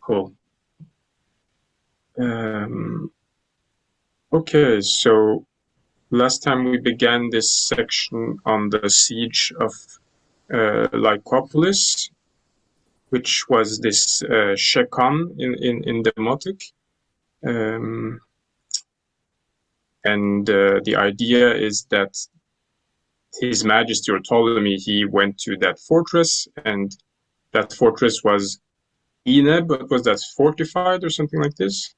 Cool. Okay, so last time we began this section on the siege of Lycopolis, which was this Shekon in Demotic. And the idea is that His Majesty or Ptolemy, he went to that fortress, and that fortress was Ine, but was that fortified or something like this?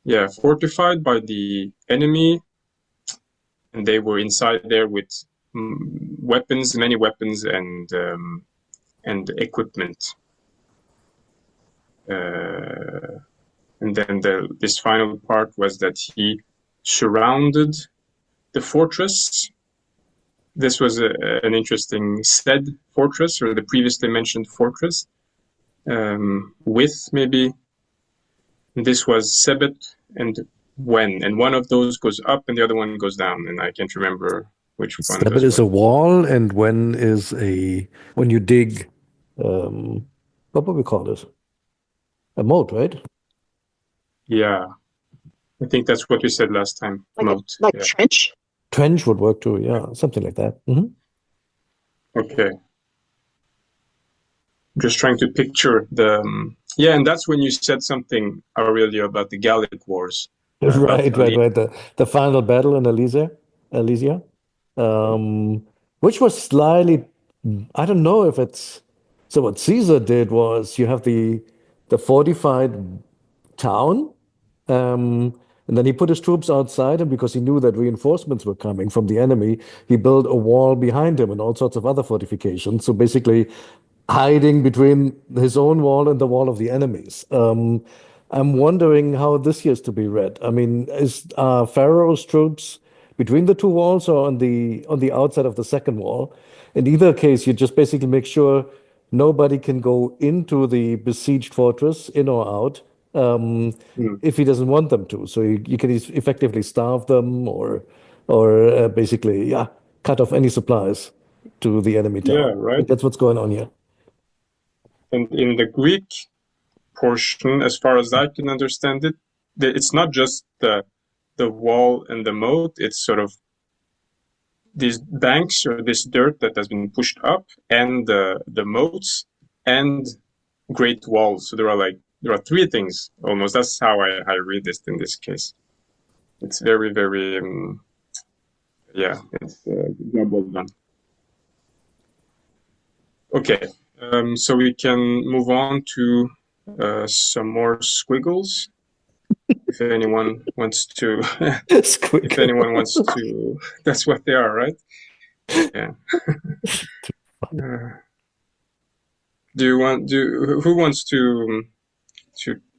Yeah, fortified by the enemy, and they were inside there with weapons, many weapons, and equipment. And then this final part was that he surrounded the fortress. This was an interesting said fortress, or the previously mentioned fortress, with maybe, this was Sebet and Wen, and one of those goes up and the other one goes down, and I can't remember which one Sebet is a wall, and Wen is when you dig, what would we call this? A moat, right? Yeah, I think that's what we said last time. Moat. Like yeah. trench? Trench would work too, yeah, something like that. Okay. Just trying to picture the yeah, and that's when you said something, Aurelio, about the Gallic Wars. Right. The final battle in Elysia, which was slightly, I don't know if it's, so what Caesar did was you have the fortified town, and then he put his troops outside, and because he knew that reinforcements were coming from the enemy, he built a wall behind him and all sorts of other fortifications. So basically hiding between his own wall and the wall of the enemies. I'm wondering how this year's to be read. I mean, is Pharaoh's troops between the two walls or on the outside of the second wall? In either case, you just basically make sure nobody can go into the besieged fortress, in or out, if he doesn't want them to. So you can effectively starve them or basically, yeah, cut off any supplies to the enemy town. Yeah, right. That's what's going on here. And in the Greek portion, as far as I can understand it, it's not just the wall and the moat, it's sort of these banks or this dirt that has been pushed up, and the moats and great walls. So there are three things almost. That's how I read this in this case. It's very, very yeah, it's well done. Okay, so we can move on to some more squiggles. If anyone wants to, if anyone wants to, that's what they are, right? Yeah. Who wants to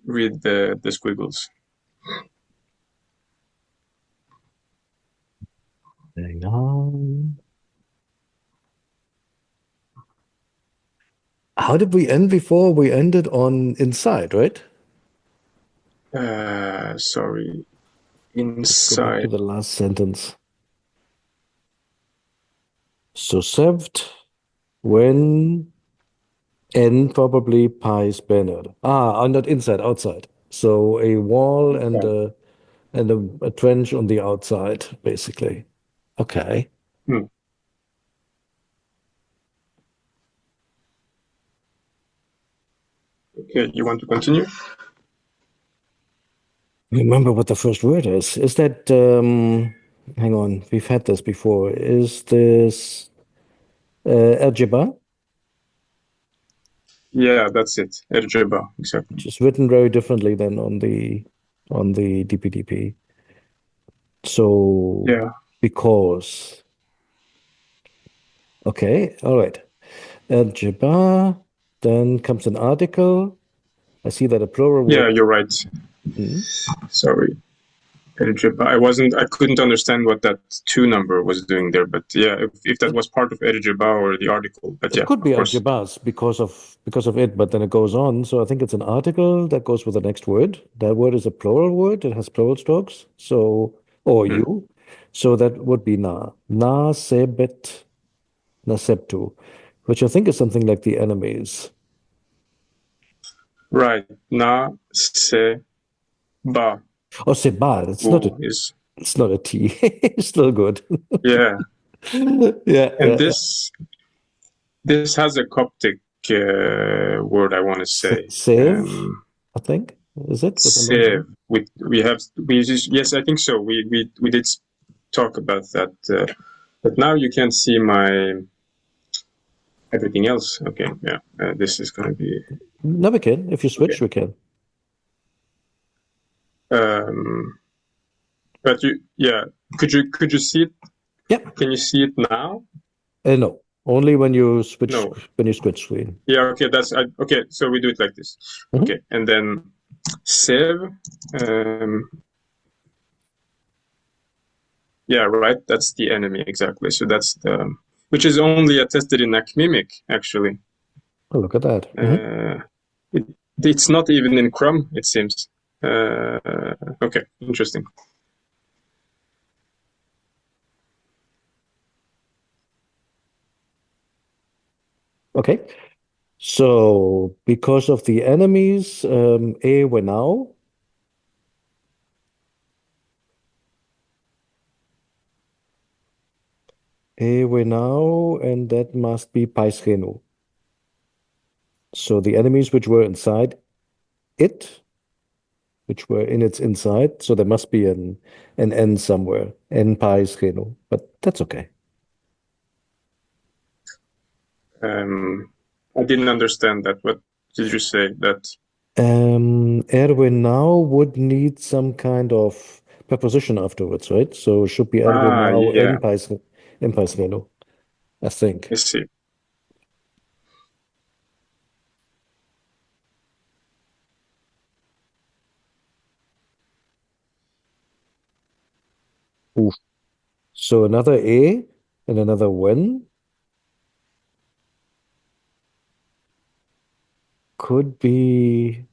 read the squiggles? Hang on. How did we end before? We ended on inside, right? Sorry. Let's go back to Inside. the last sentence. So Sevt, when N probably pies Bernard. Not inside, outside. So a wall and a trench on the outside, basically. Okay. Okay, you want to continue? Remember what the first word is. Is that, hang on, we've had this before. Is this algebra? Yeah, that's it. Algebra, exactly. Which is written very differently than on the DPDP. So yeah, because, okay, all right. Algebra, then comes an article. I see that a plural word. Yeah, you're right. Sorry. Algebra. I couldn't understand what that 2 number was doing there, but yeah, if that was part of algebra or the article, but yeah, it could be of course. algebras because of it, but then it goes on. So I think it's an article that goes with the next word. That word is a plural word. It has plural strokes. So, or you. So that would be na sebet, na sebtu, which I think is something like the enemies. Right. Na, se, ba. Oh, Seba, Wo is, it's not a T. Still good. yeah. Yeah, And yeah. this has a Coptic word I want to say. Save, I think. Is it with a long Sev. J? Yes, I think so. We did talk about that, but now you can see my everything else. Okay, yeah, this is gonna be No, we can. If you switch, okay. we can. Um, but yeah, could you see it? Yep. Can you see it now? No, only No. when you switch screen. Yeah. Okay. Okay. So we do it like this. Mhm. Okay, and then Sev. Um, Yeah, right. That's the enemy exactly. So that's the which is only attested in Acmimic actually. Oh, look at that. Uh, it, it's not even in Chrome, it seems. Uh, okay, interesting. Okay. So because of the enemies, A were now. A were now, and that must be Paisrenu. So the enemies which were inside it, which were in its inside, so there must be an N somewhere. N Paisrenu. But that's okay. I didn't understand that. What did you say? That Erwin now would need some kind of preposition afterwards, right? So it should be Erwin now yeah, in Paisrenu, I think. I see. Oof. So another A and another when could be.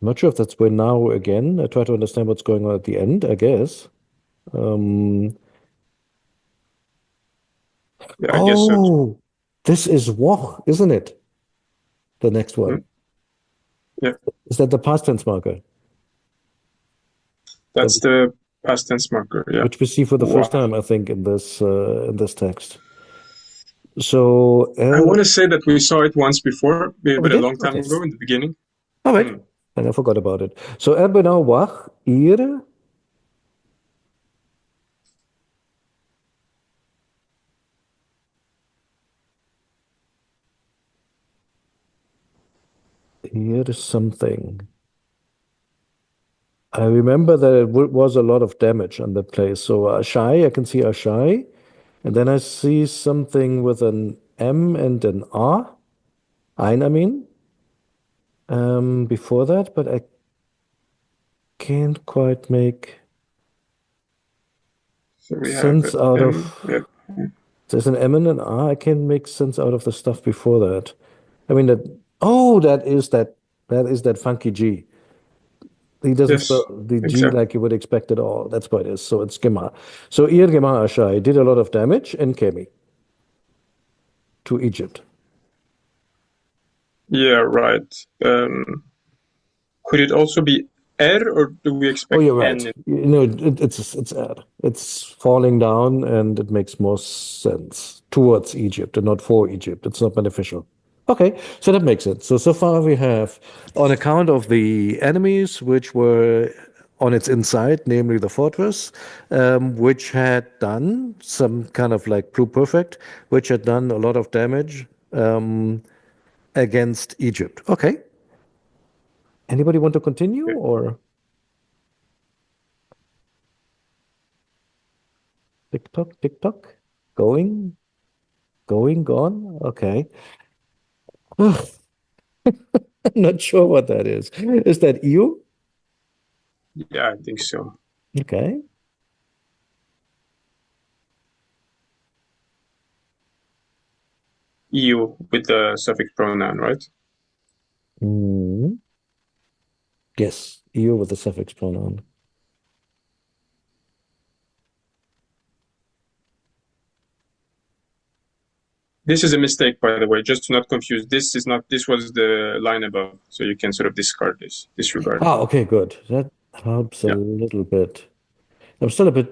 I'm not sure if that's when now again. I try to understand what's going on at the end, I guess. Um, Yeah, I guess so too. oh, this is Woch, isn't it? The next Mhm. one. Yeah, Is that the past tense marker that that's the past tense marker. Yeah. which we see for the first Wow. time, I think, in this text? So I er, want to say that we saw it once before, oh, we but a did? long time Okay. ago in the beginning. All right. Hmm. And I forgot about it. So er benau wach, here is something. I remember that it was a lot of damage on that place. So Ashai, I can see Ashai. And then I see something with an M and an R. Ein, I mean, before that, but I can't quite make So we have sense out M. of. We have There's an M and an R. I can't make sense out of the stuff before that. I mean that. Oh, that is that funky G. He doesn't spell yes, the G exactly. like you would expect at all. That's what it is. So it's Gema. So Ir Gema Ashai did a lot of damage and Kemi to Egypt. Yeah, right. Could it also be R, or do we Oh, expect you're right. N? It's add. It's falling down, and it makes more sense towards Egypt and not for Egypt. It's not beneficial. Okay, so that makes sense. So far we have, on account of the enemies which were on its inside, namely the fortress, which had done some kind of like pluperfect, which had done a lot of damage against Egypt. Okay. Anybody want to continue Okay. or tick tock, tick tock? Going? Going, gone? Okay. I'm not sure what that is. Is that you? Yeah, I think so. Okay. EU with the suffix pronoun, right? Mm. Yes, you with the suffix pronoun. This is a mistake, by the way, just to not confuse. This is not, this was the line above. So you can sort of discard this, disregard it. Ah, okay, good. That helps a Yeah. little bit. I'm still a bit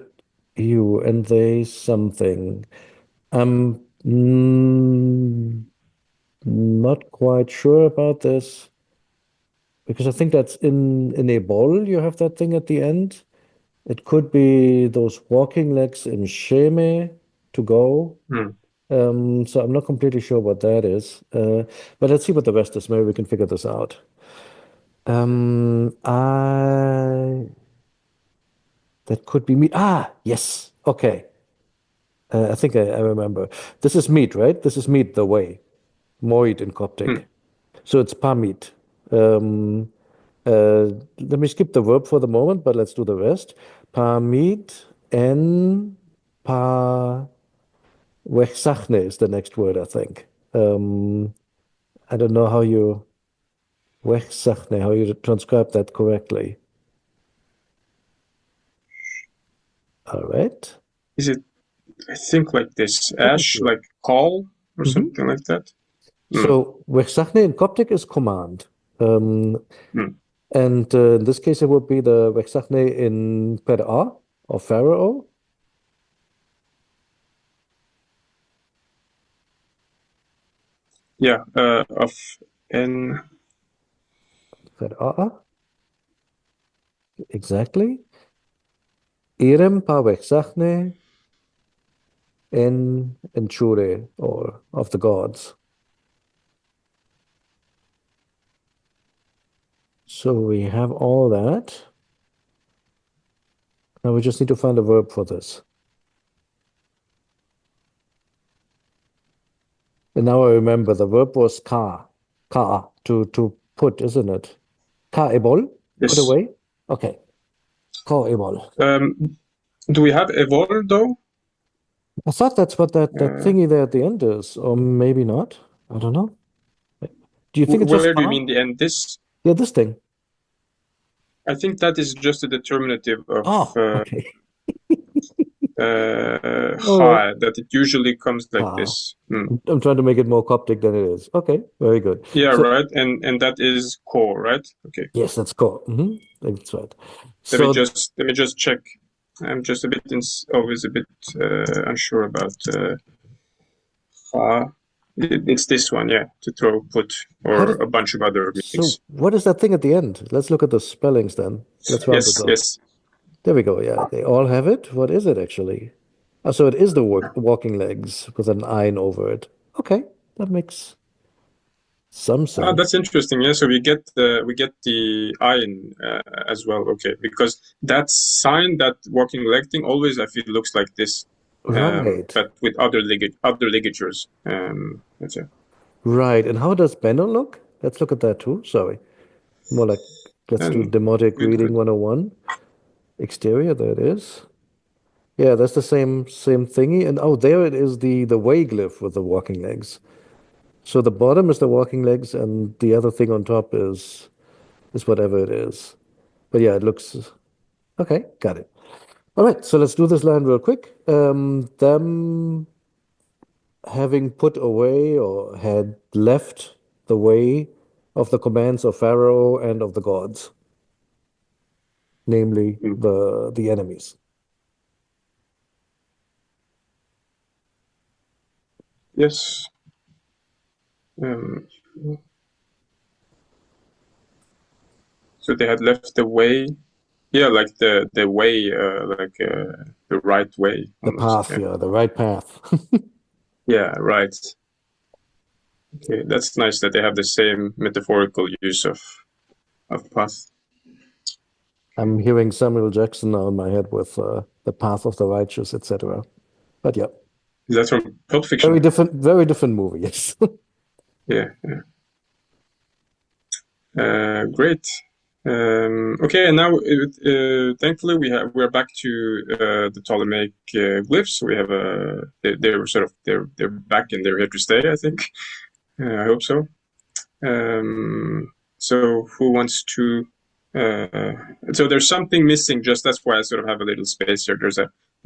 you and they something. I'm not quite sure about this because I think that's in a bowl. You have that thing at the end. It could be those walking legs in Sheme to go. Hmm. So I'm not completely sure what that is. But let's see what the rest is. Maybe we can figure this out. I that could be meat. Ah, yes. Okay. I think I remember. This is meat, right? This is meat the way. Moed in Hmm. Coptic. So it's pamit. Um, Let me skip the verb for the moment, but let's do the rest. Pamit en pa wechsachne is the next word, I think. I don't know how you wechsachne, how you transcribe that correctly. All right. Is it, I think like this, Let me ash, see. like call or Mhm. something like that? Hmm. So wechsachne in Coptic is command. Um, Hmm. and in this case, it would be the wechsachne in Per'a or Pharaoh. Yeah, of N. Per'a, exactly. Irem pa wechsachne in Enchure or of the gods. So we have all that. Now we just need to find a verb for this. And now I remember the verb was ka, to put, isn't it? Ka ebol, put Yes. away. Okay, ka ebol. Do we have evol though? I thought that's what that Uh, thingy there at the end is, or maybe not. I don't know. Do you think it's just where do you ka? mean the end? This? Yeah, this thing. I think that is just a determinative of Oh, okay. All right. ha, that it usually comes like Ka. this. Hmm. I'm trying to make it more Coptic than it is. Okay, very good. Yeah, So right. And that is core, right? Okay. yes, that's cool. That's right. Let me So just check. I'm just a bit always a bit unsure about ha. It's this one, yeah, to throw, put, how or did a bunch of other so meanings. what is that thing at the end? Let's look at the spellings then. Let's round this Yes, off. yes. There we go. Yeah, they all have it. What is it actually? Oh, so it is the walking legs with an ein over it. Okay, that makes some Ah, sense. that's interesting. Yeah, so we get the iron as well. Okay, because that sign, that walking leg thing, always I feel looks like this, Right. but with other ligatures. That's it. Right. And how does Benno look? Let's look at that too. Sorry. More like let's do And demotic good, reading good. 101. Exterior, there it is. Yeah, that's the same thingy. And oh, there it is, the way glyph with the walking legs. So the bottom is the walking legs, and the other thing on top is whatever it is. But yeah, it looks okay. Got it. All right, so let's do this line real quick. Them having put away or had left the way of the commands of Pharaoh and of the gods, namely Mm. the enemies. Yes. Um, so they had left the way. Yeah, like the way, the right way, The almost. path, Yeah. yeah, the right path. Yeah. Right. Okay, that's nice that they have the same metaphorical use of path. I'm hearing Samuel Jackson now in my head with the path of the righteous, etc. But yeah, Is that from Pulp Fiction? very different movie. Yes. Yeah. Yeah. Great. Okay, and now thankfully we're back to the Ptolemaic glyphs. So we have they're sort of they're back and they're here to stay. I think. I hope so. So who wants to? So there's something missing. Just that's why I sort of have a little space here.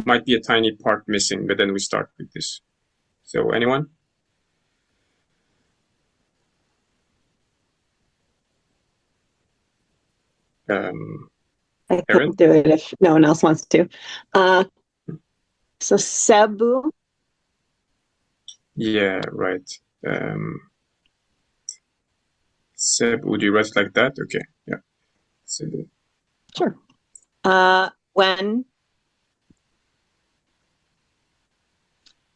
Might be a tiny part missing, but then we start with this. So anyone? I Erin? could do it if no one else wants to. So Cebu. Yeah, right. Seb, would you write like that? Okay, yeah. Cebu. Sure. When.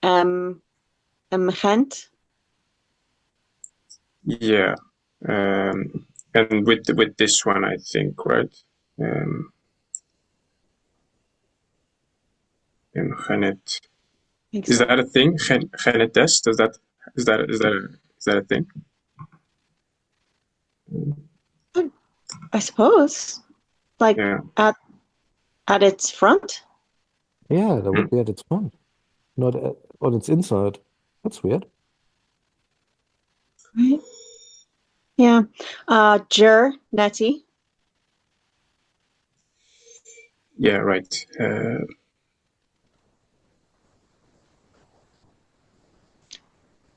Gent. Yeah. And with this one, I think, right? In Genet. Is that a thing? Genetest? Is that a thing? I suppose. Like Yeah. at its front. Yeah, that would be at its front, not on its inside. That's weird. Right. Yeah. Netty. Yeah, right.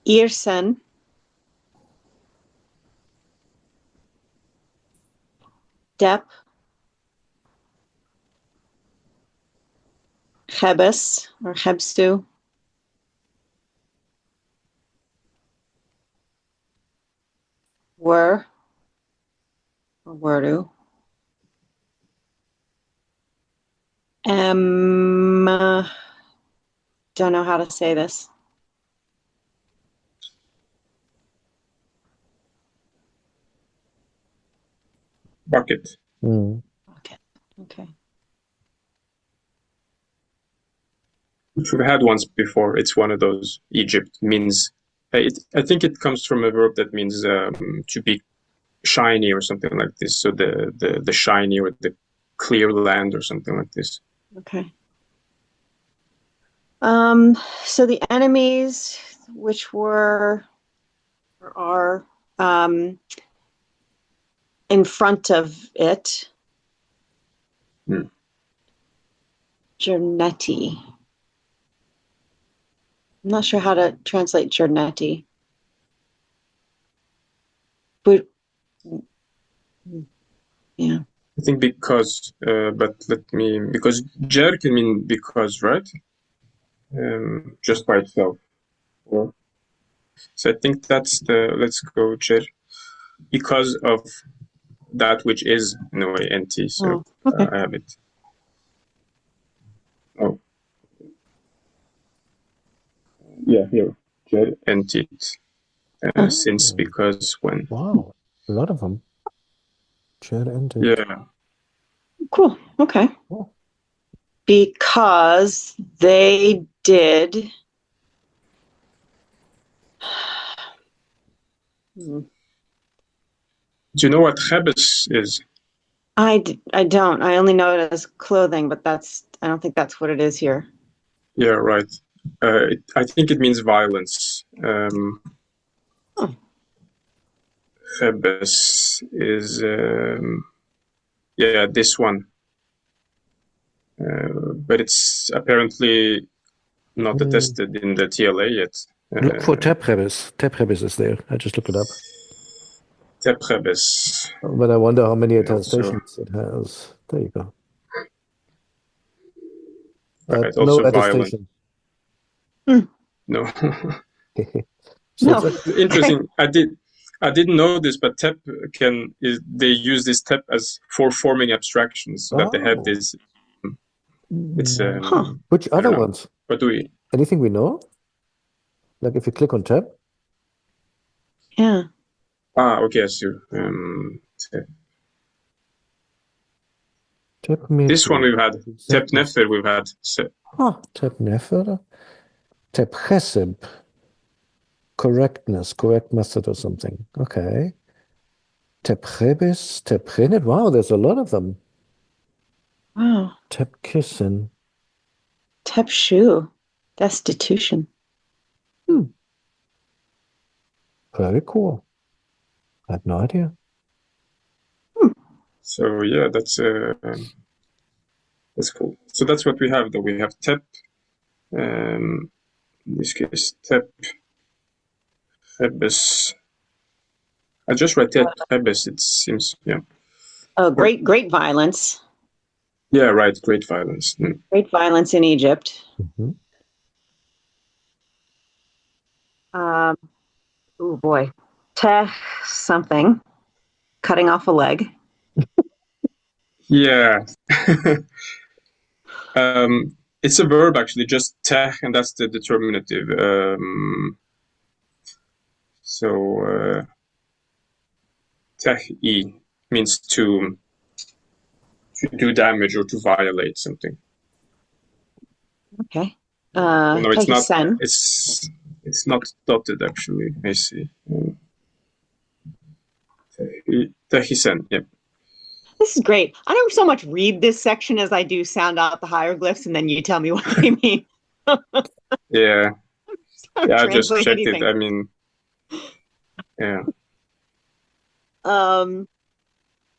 Iersen. Dep. Gebes or Gebstu. Were or Werdu. Don't know how to say this. Bucket. Okay. Which we've had once before. It's one of those. Egypt means. I think it comes from a verb that means to be shiny or something like this. So the shiny or the clear land or something like this. Okay. So the enemies, which were or are in front of it. Giornetti. I'm not sure how to translate Giornetti. But yeah. I think because, but because ger can mean because, right? Just by itself. So I think that's let's go ger. Because of that which is, in a way, NT. So okay. I have it. Oh. Yeah, here. Ger NT. Since, because, when. Wow, a lot of them. Ger entered. Yeah. Cool. Okay. Oh. Because they did. Do you know what Chabes is? I don't. I only know it as clothing, but I don't think that's what it is here. Yeah, right. I think it means violence. Chabes is, this one. But it's apparently not attested in the TLA yet. Look for Tebrebis. Tebrebis is there. I just looked it up. Tebrebis. But I wonder how many attestations it has. There you go. Right, No also attestation. No. No. Interesting. I didn't know this, but TEP they use this TEP as for forming abstractions, so that they have this. It's Which other ones? What do we? Anything we know? Like if you click on tab? Yeah. Okay, I see. This one we've had. Tep Nefer we've had. Tep Nefer? Tep Chesed. Correctness, correct method or something. Okay. Tep Chebis, Tep Chenet. Wow, there's a lot of them. Wow. Tep Kissen. Tep Shoe. Destitution. Very cool. I had no idea. So yeah, that's cool. So that's what we have. Though we have Tep. In this case, Tep. Chebes. I just write Tep Chebes. It seems, yeah. Oh, great violence. Yeah, right. Great violence. Mm. Great violence in Egypt. Mhm. Oh boy. Teh something. Cutting off a leg. Yeah. It's a verb actually, just teh, and that's the determinative. Teh means to do damage or to violate something. Okay. Oh, no, it's not. Tehisen. It's not dotted actually. I see. Tehisen. Yeah. This is great. I don't so much read this section as I do sound out the hieroglyphs, and then you tell me what they mean. Yeah. Don't Yeah. I just translate checked it. anything. I mean, yeah. Um,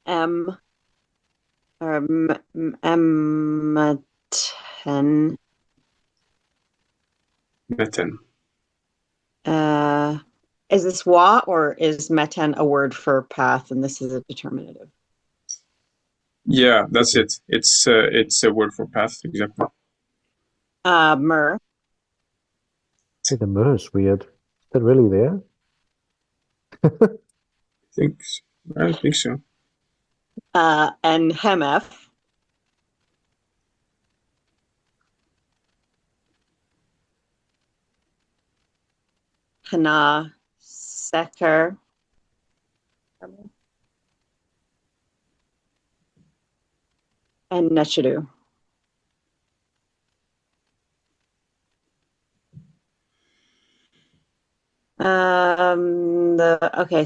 M or M ten. Meten. Is this wa or is meten a word for path, and this is a determinative? Yeah, that's it. It's a word for path. Exactly. Mer. Hey, the mer is weird. Is that really there? I think so. And hemef. Hana seker. And Neshidu.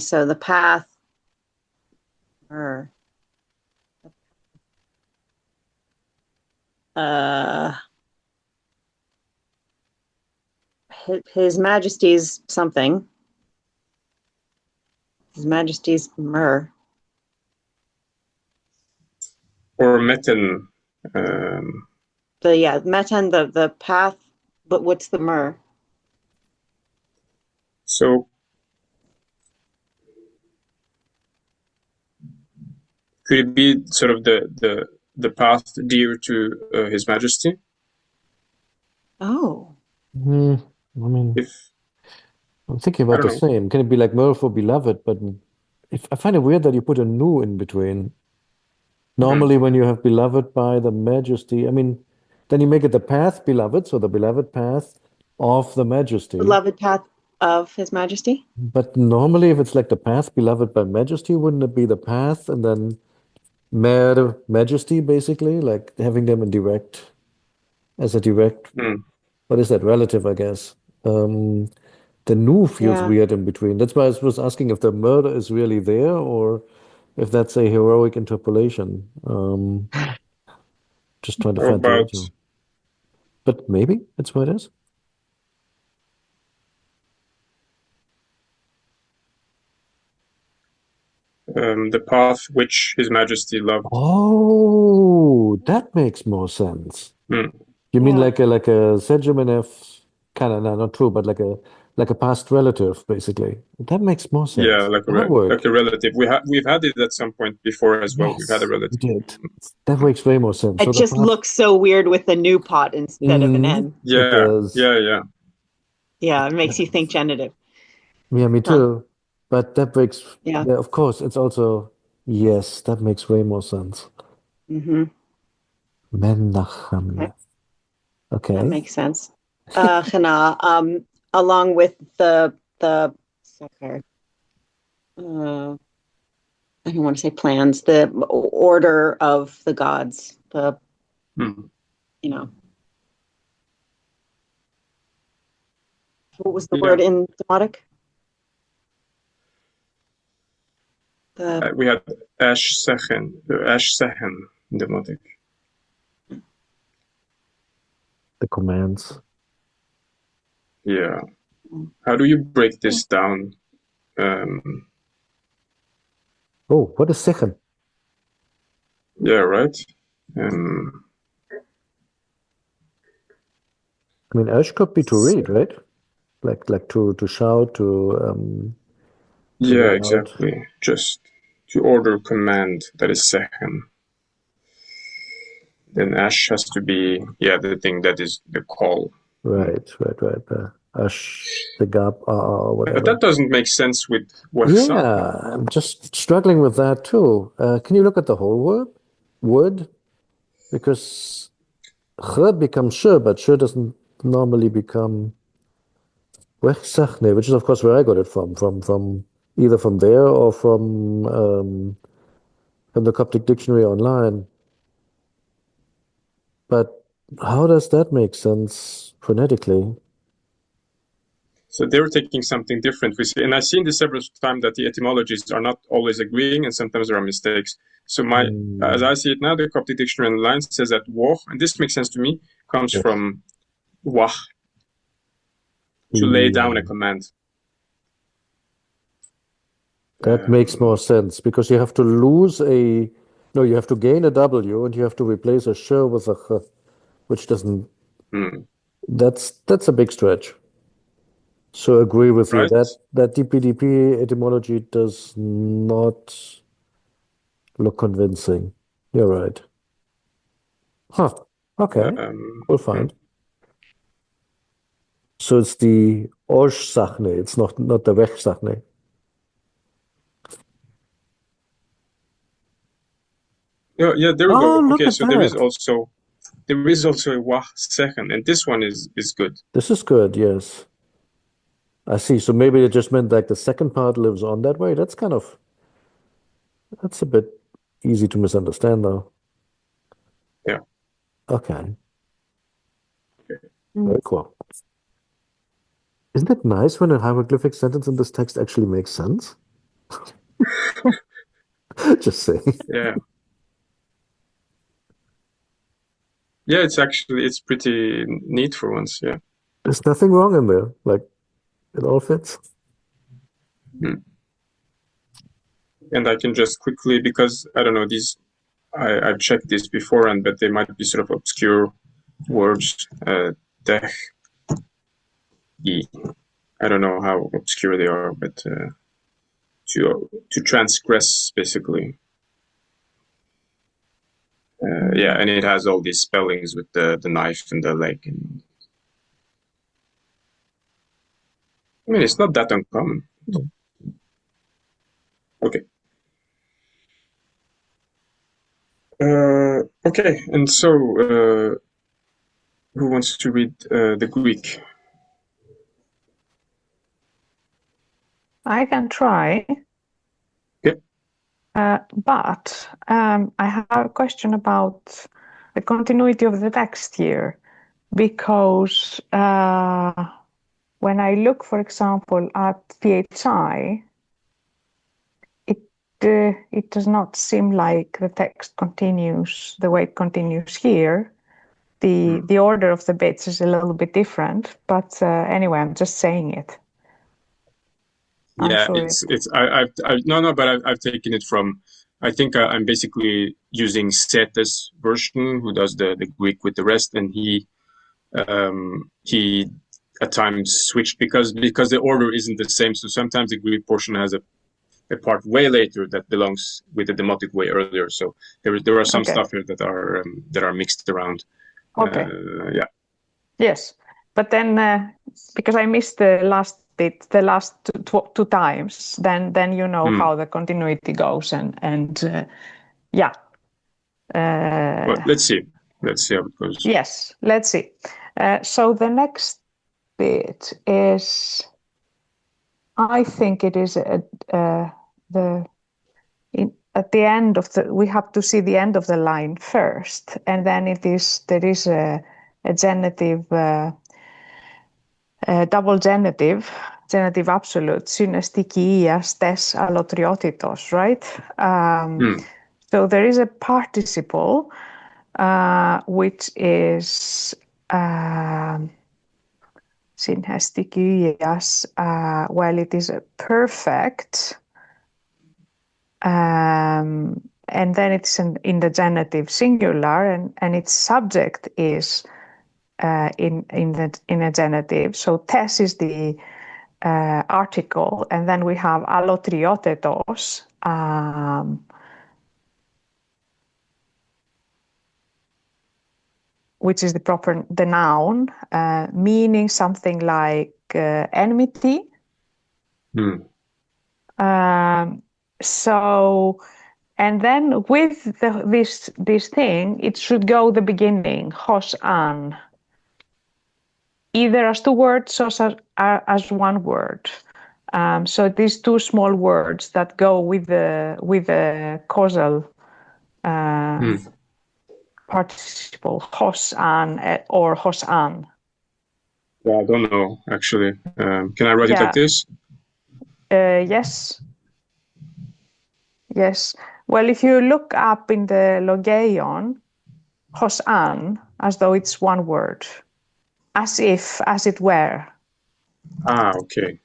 So the path. Uh, His Majesty's something. His Majesty's Mer. Or Meten. Meten, the path, but what's the Mer? So could it be sort of the path dear to His Majesty? Oh. I mean, If I'm thinking I about don't the know. same. Can it be like mer for beloved? But I find it weird that you put a nu in between. Normally, when you have beloved by the majesty, I mean, then you make it the path beloved, so the beloved path of the majesty. Beloved path of His Majesty? But normally, if it's like the path beloved by majesty, wouldn't it be the path and then majesty, basically, like having them in direct, as a direct, Mm. what is that, relative, I guess. The nu feels Yeah. weird in between. That's why I was asking if the murder is really there or if that's a heroic interpolation. Just trying to How find the about original. But maybe that's what it is. the path which His Majesty loved? Oh, that makes more sense. Mm. You mean Yeah. like a Sejumenev kind of, no, not true, but like a past relative, basically. That makes more Yeah, sense. That work. like a relative. We've had it at some point before as well. We've had a Yes, we relative. did. That makes way more sense. It So the just past, looks so weird with the new pot instead of an N. it Yeah, does. yeah. Yeah, it It makes you think does. genitive. Yeah, me Huh. too. But that makes, Yeah. yeah, of course, it's also, yes, that makes way more sense. Mm-hmm. Menachem. Okay. That Okay. makes sense. Chana, along with the Seker, I don't want to say plans, the order of the gods, Mm. you know, what was the Yeah. word in Demotic? We had Ash Sehen in the Motic. The commands. Yeah. How do you break this down? Oh, what is second? Yeah, right. I mean, Ash could be to read, right? Like to shout, to yeah, yell out. exactly. Just to order command that is second. Then ash has to be, the thing that is the call. Right. Ash, the gap, whatever. But that doesn't make sense with what. Yeah, I'm just struggling with that too. Can you look at the whole word? Word? Because ch becomes sh, but sh doesn't normally become wechsachne, which is of course where I got it from either from there or from the Coptic dictionary online. But how does that make sense phonetically? So they were taking something different. And I've seen this several times that the etymologies are not always agreeing, and sometimes there are mistakes. So as I see it now, the Coptic dictionary online says that woh, and this makes sense to me, comes from wah, to lay down a command. That makes more sense because you have to you have to gain a W and you have to replace a sh with a ch, which doesn't. That's a big stretch. So agree with you that DPDP etymology does not look convincing. You're right. Huh. Okay. We'll find. So it's the Orsachne. It's not the Wechsachne. Yeah, there we go. Look Okay, at so that. there is also a wah second, and this one is good. This is good, yes. I see. So maybe it just meant like the second part lives on that way. That's a bit easy to misunderstand though. Yeah. Okay. Very cool. Isn't it nice when a hieroglyphic sentence in this text actually makes sense? Just saying. Yeah. Yeah, it's pretty neat for once, yeah. There's nothing wrong in there. Like, it all fits. And I can just quickly, because I don't know, I've checked this beforehand, but they might be sort of obscure words. Dech, I don't know how obscure they are, but to transgress, basically. And it has all these spellings with the knife and the leg. And I mean, it's not that uncommon. Okay. Okay, and so who wants to read the Greek? I can try. Okay. But I have a question about the continuity of the text here, because when I look, for example, at PHI, it does not seem like the text continues the way it continues here. The order of the bits is a little bit different, but anyway, I'm just saying it. Yeah, I've taken it from. I think I'm basically using Sete's version, who does the Greek with the rest, and he at times switched because the order isn't the same. So sometimes the Greek portion has a part way later that belongs with the demotic way earlier. So there are some stuff here that are mixed around. Okay. Yeah. Yes, but then because I missed the last bit, the last two times, then you know how the continuity goes, and yeah. Well, let's see how it goes. Yes, let's see. So the next bit is, I think it is at the end of we have to see the end of the line first, and then there is a genitive. Double genitive absolute, synestiki tes allotriotitos, right? So there is a participle which is synestikias, well, it is a perfect, and then it's in the genitive singular, and its subject is in a genitive. So tes is the article, and then we have allotriotetos, which is the noun, meaning something like enmity. So, and then with this thing, it should go the beginning, hos an, either as two words or as one word. So these two small words that go with the causal participle, hos an or hos an. Yeah, I don't know actually. Can I write it like this? Yes. Yes. Well, if you look up in the Logeion, hos an, as though it's one word, as if, as it were. Ah, okay.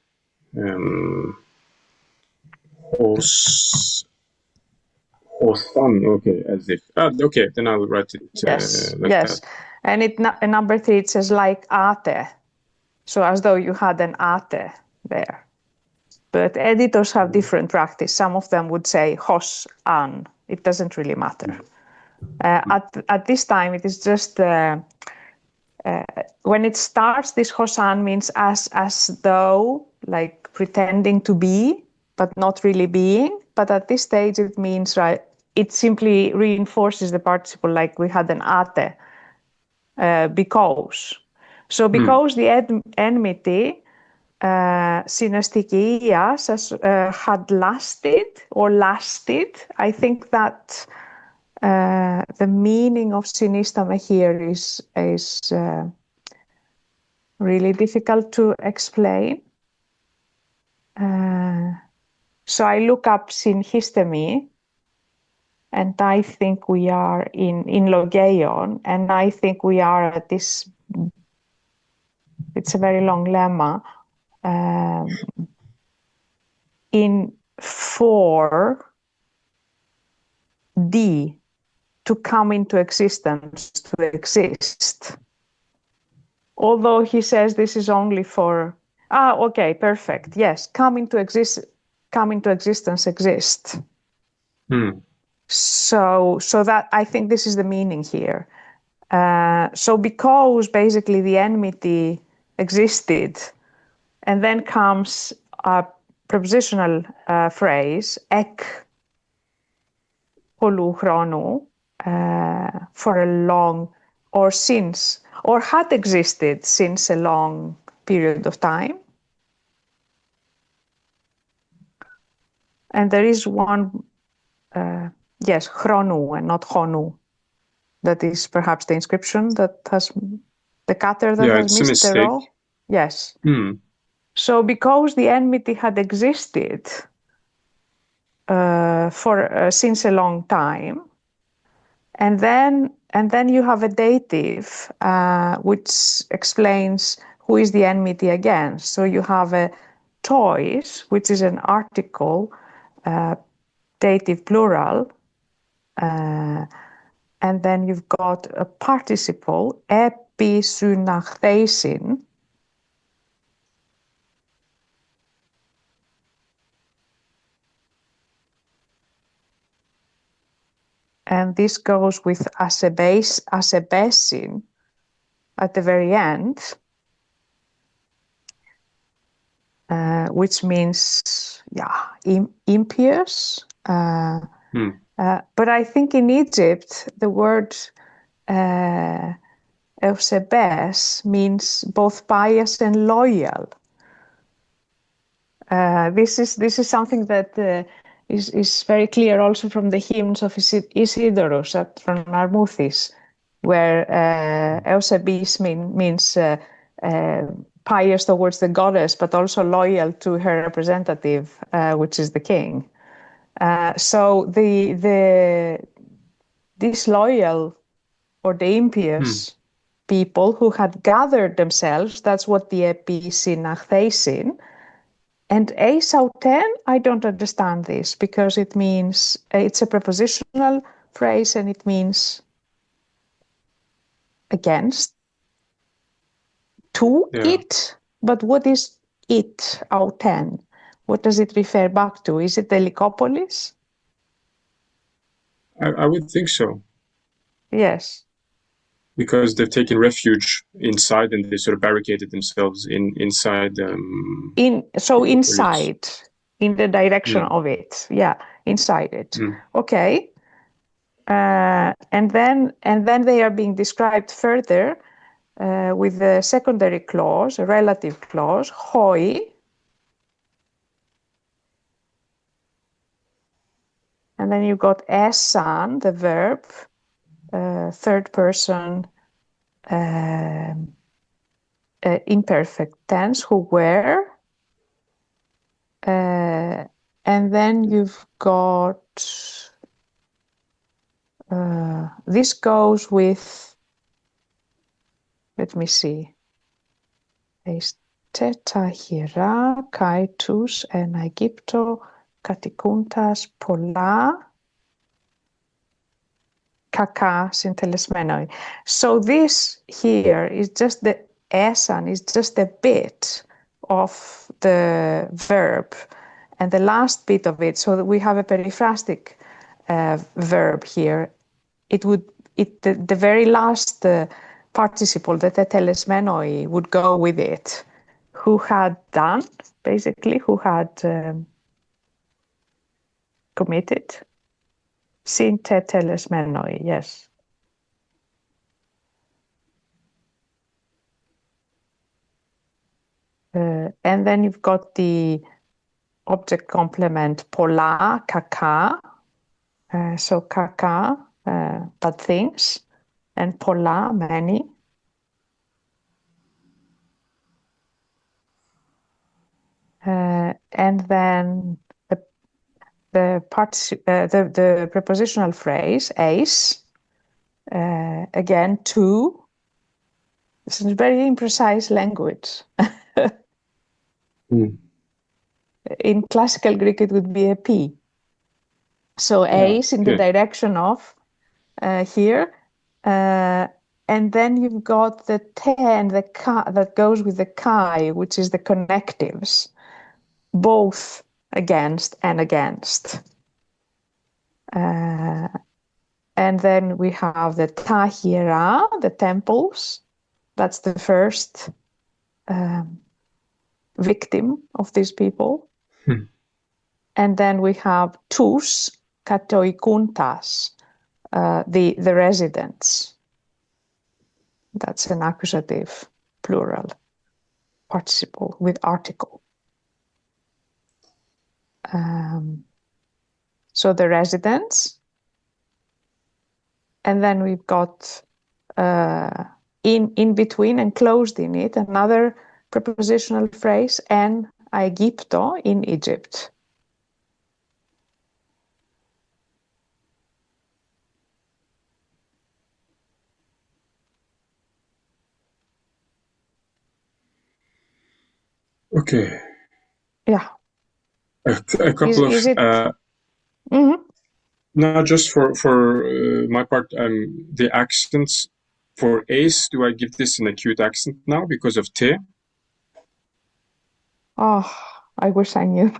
Hosan, okay, as if. Okay, then I'll write it like that. And number 3, it says like ate. So as though you had an ate there. But editors have different practice. Some of them would say hos an. It doesn't really matter. At this time, it is just when it starts, this hos an means as though, like pretending to be, but not really being. But at this stage, it means, right, it simply reinforces the participle, like we had an ate, because. So because the enmity, synesthikias, had lasted, I think that the meaning of synistame here is really difficult to explain. So I look up synhistemi, and I think we are in Logeion, and I think we are at this, it's a very long lemma, in 4D, to come into existence, to exist. Although he says this is only for, okay, perfect. Yes, come into existence, exist. So that, I think this is the meaning here. So because basically the enmity existed, and then comes a prepositional phrase, ek polou chronu, for a long, or since, or had existed since a long period of time. And there is one, yes, chronu and not chonu. That is perhaps the inscription that has, the cutter that has it's a missed the mistake. row. Yes. So because the enmity had existed since a long time, and then you have a dative which explains who is the enmity against. So you have a tois, which is an article, dative plural, and then you've got a participle, episynachthesin, and this goes with asebesin at the very end, which means, impious. But I think in Egypt, the word eusebes means both pious and loyal. This is something that is very clear also from the hymns of Isidorus from Armuthis, where Eusebes means pious towards the goddess, but also loyal to her representative, which is the king. So the disloyal or the impious people who had gathered themselves, that's what the episynachthesin. And esauten, I don't understand this, because it means, it's a prepositional phrase and it means against, to it. But what is it, auten, what does it refer back to? Is it the Lycopolis? I would think so. Yes. Because they've taken refuge inside and they sort of barricaded themselves inside. Inside, in the direction of it. Yeah, inside it. Okay. And then they are being described further with the secondary clause, a relative clause, hoi. And then you've got esan, the verb, third person imperfect tense, who were. And then you've got, this goes with, let me see, Eisteta hira, kaitus en Aegypto, katikuntas pola, kaka syntelesmenoi. So this here is just the esan, is just a bit of the verb and the last bit of it, so that we have a periphrastic verb here. The very last participle, the tetelesmenoi, would go with it. Who had done, basically, who had committed. Sin tetelesmenoi, yes. And then you've got the object complement pola, kaka. So kaka, bad things, and pola, many. And then the prepositional phrase, eis, again, to. This is very imprecise language. In classical Greek, it would be a P. So eis in the direction of here. And then you've got the te and the ka that goes with the kai, which is the connectives, both against and against. And then we have the tahira, the temples. That's the first victim of these people. And then we have tous, katoikuntas, the residents. That's an accusative plural participle with article. So the residents. And then we've got in between, enclosed in it, another prepositional phrase, en Aegypto, in Egypt. Okay. Yeah. A couple Is it? Now, just for my part, the accents for ace, do I give this an acute accent now because of te? Oh, I wish I knew.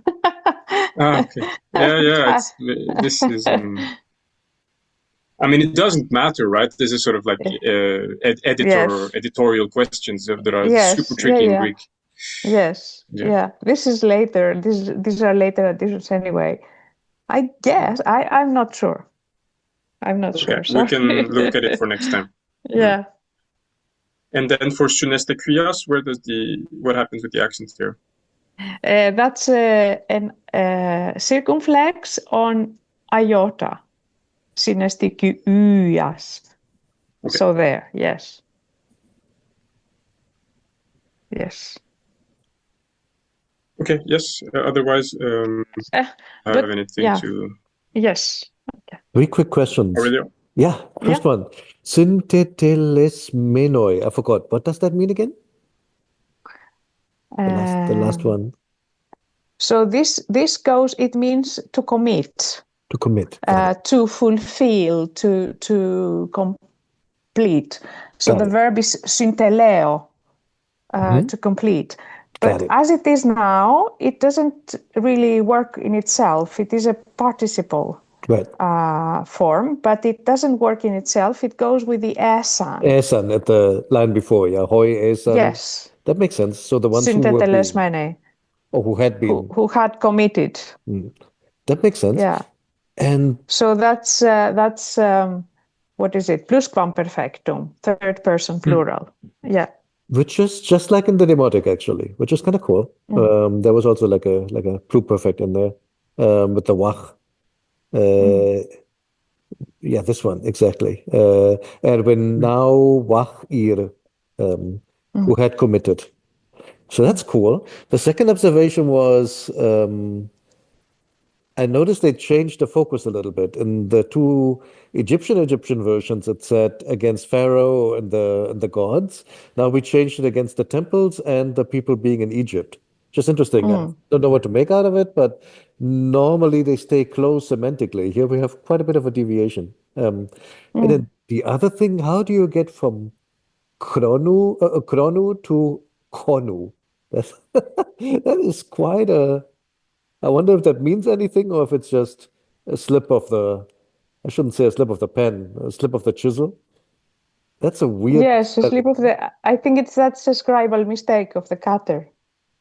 Okay. Yeah. This is. I mean, it doesn't matter, right? This is sort of like editorial questions that are super tricky in Greek. Yes. Yeah. This is later. These are later additions anyway. I guess. I'm not sure. I'm not sure. We can look at it for next time. Yeah. And then for syneste krias, what happens with the accents there? That's an circumflex on iota. Syneste kyas. Okay. So there, yes. Yes. Okay, yes. Otherwise, I have anything to... Yes. Okay. 3 quick questions. Aurelio? Yeah, first one. Syntetelesmenoi. I forgot. What does that mean again? The last one. So this goes, it means to commit. To commit. To fulfill, to complete. So the verb is synteleo, to complete. Got it. as it is now, it doesn't really work in itself. It is a participle Right. form, but it doesn't work in itself. It goes with the esan. Esan at the line before, yeah. Hoi esan. Yes. That makes sense. So the ones who were Synteteles being, mene, or who had been, who had committed. that makes sense. Yeah. And So that's what is it? Plusquamperfectum, third person plural. Yeah. which is just like in the demotic, actually, which is kind of cool. There was also like a pluperfect in there with the wach. Yeah, this one exactly. Erwin now wach ir, who had committed. So that's cool. The second observation was I noticed they changed the focus a little bit. In the two Egyptian versions, it said against Pharaoh and the gods. Now we changed it against the temples and the people being in Egypt. Just interesting. I don't know what to make out of it, but normally they stay close semantically. Here we have quite a bit of a deviation. And then the other thing, how do you get from Kronu to Konu? That's, that is quite a. I wonder if that means anything or if it's just a slip of the, I shouldn't say a slip of the pen, a slip of the chisel. That's a weird Yes, a slip of the. I think that's a scribal mistake of the cutter.